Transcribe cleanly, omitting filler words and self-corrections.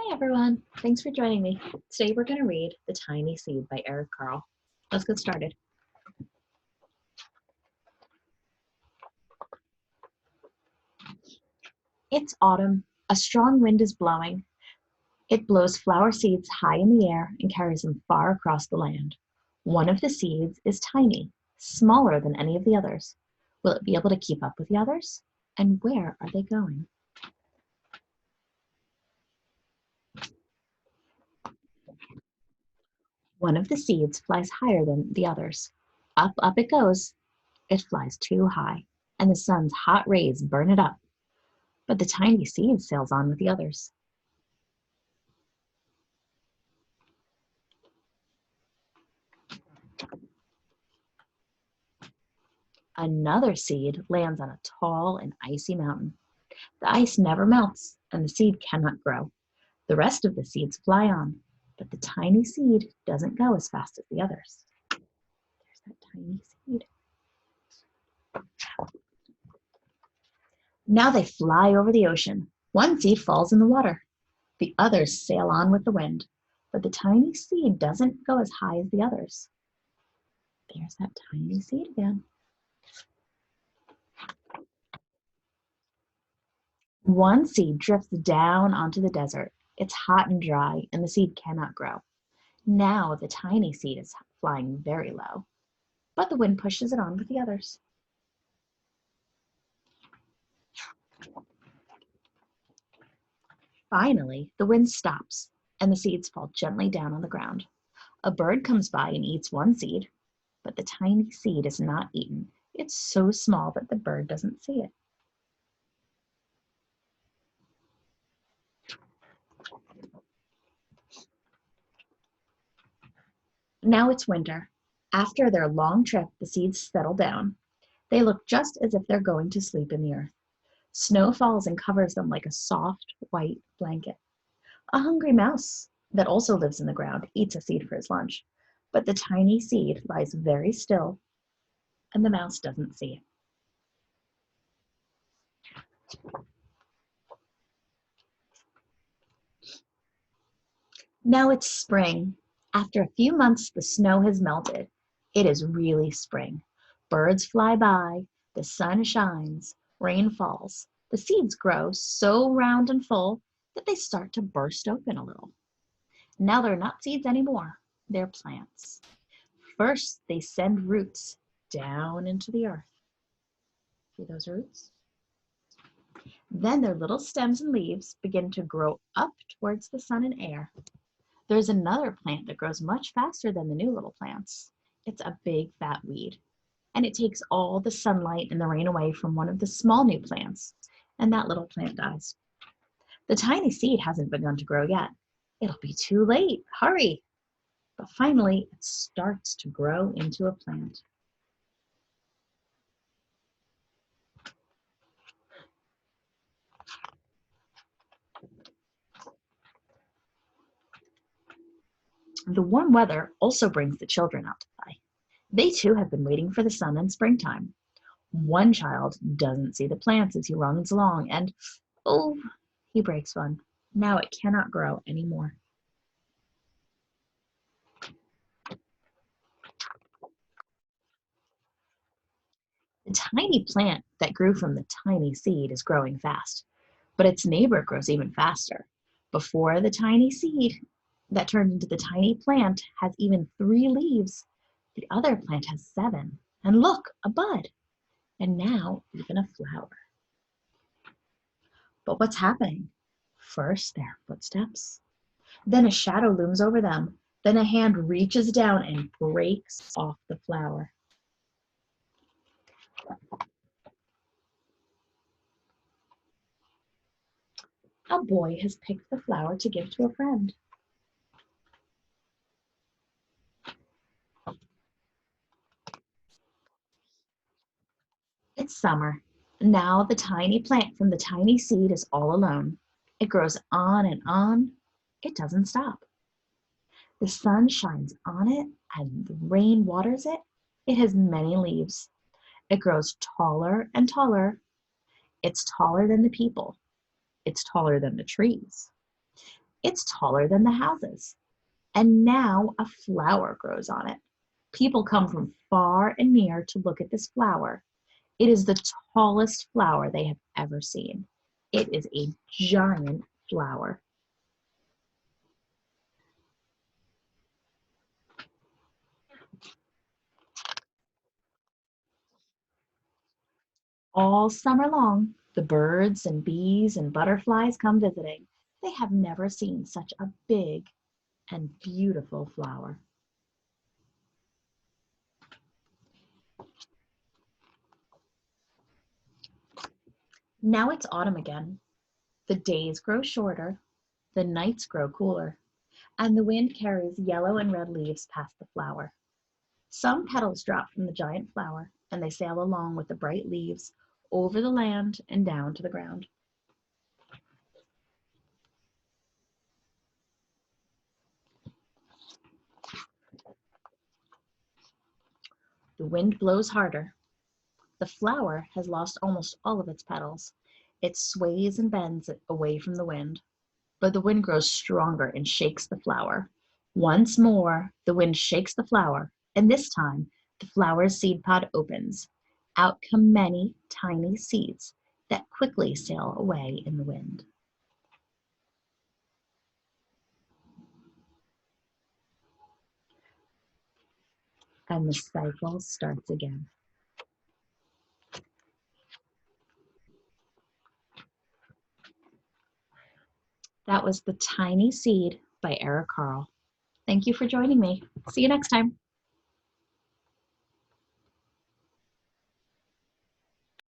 Hi everyone, thanks for joining me. Today we're going to read The Tiny Seed by Eric Carle. Let's get started. It's autumn. A strong wind is blowing. It blows flower seeds high in the air and carries them far across the land. One of the seeds is tiny, smaller than any of the others. Will it be able to keep up with the others? And where are they going? One of the seeds flies higher than the others. Up, up it goes. It flies too high, and the sun's hot rays burn it up. But the tiny seed sails on with the others. Another seed lands on a tall and icy mountain. The ice never melts, and the seed cannot grow. The rest of the seeds fly on, but the tiny seed doesn't go as fast as the others. There's that tiny seed. Now they fly over the ocean. One seed falls in the water. The others sail on with the wind, but the tiny seed doesn't go as high as the others. There's that tiny seed again. One seed drifts down onto the desert. It's hot and dry, and the seed cannot grow. Now the tiny seed is flying very low, but the wind pushes it on with the others. Finally, the wind stops, and the seeds fall gently down on the ground. A bird comes by and eats one seed, but the tiny seed is not eaten. It's so small that the bird doesn't see it. Now it's winter. After their long trip, the seeds settle down. They look just as if they're going to sleep in the earth. Snow falls and covers them like a soft, white blanket. A hungry mouse that also lives in the ground eats a seed for his lunch, but the tiny seed lies very still, and the mouse doesn't see it. Now it's spring. After a few months, the snow has melted. It is really spring. Birds fly by, the sun shines, rain falls. The seeds grow so round and full that they start to burst open a little. Now they're not seeds anymore, they're plants. First, they send roots down into the earth. See those roots? Then their little stems and leaves begin to grow up towards the sun and air. There's another plant that grows much faster than the new little plants. It's a big fat weed, and it takes all the sunlight and the rain away from one of the small new plants, and that little plant dies. The tiny seed hasn't begun to grow yet. It'll be too late. Hurry! But finally, it starts to grow into a plant. The warm weather also brings the children out to play. They too have been waiting for the sun in springtime. One child doesn't see the plants as he runs along, and oh, he breaks one. Now it cannot grow anymore. The tiny plant that grew from the tiny seed is growing fast, but its neighbor grows even faster. Before the tiny seed that turned into the tiny plant has even 3 leaves, the other plant has 7. And look, a bud, and now even a flower. But what's happening? First, there are footsteps. Then a shadow looms over them. Then a hand reaches down and breaks off the flower. A boy has picked the flower to give to a friend. It's summer. Now the tiny plant from the tiny seed is all alone. It grows on and on. It doesn't stop. The sun shines on it and the rain waters it. It has many leaves. It grows taller and taller. It's taller than the people. It's taller than the trees. It's taller than the houses. And now a flower grows on it. People come from far and near to look at this flower. It is the tallest flower they have ever seen. It is a giant flower. All summer long, the birds and bees and butterflies come visiting. They have never seen such a big and beautiful flower. Now it's autumn again. The days grow shorter, the nights grow cooler, and the wind carries yellow and red leaves past the flower. Some petals drop from the giant flower, and they sail along with the bright leaves over the land and down to the ground. The wind blows harder. The flower has lost almost all of its petals. It sways and bends away from the wind, but the wind grows stronger and shakes the flower. Once more, the wind shakes the flower, and this time, the flower's seed pod opens. Out come many tiny seeds that quickly sail away in the wind. And the cycle starts again. That was The Tiny Seed by Eric Carle. Thank you for joining me. See you next time.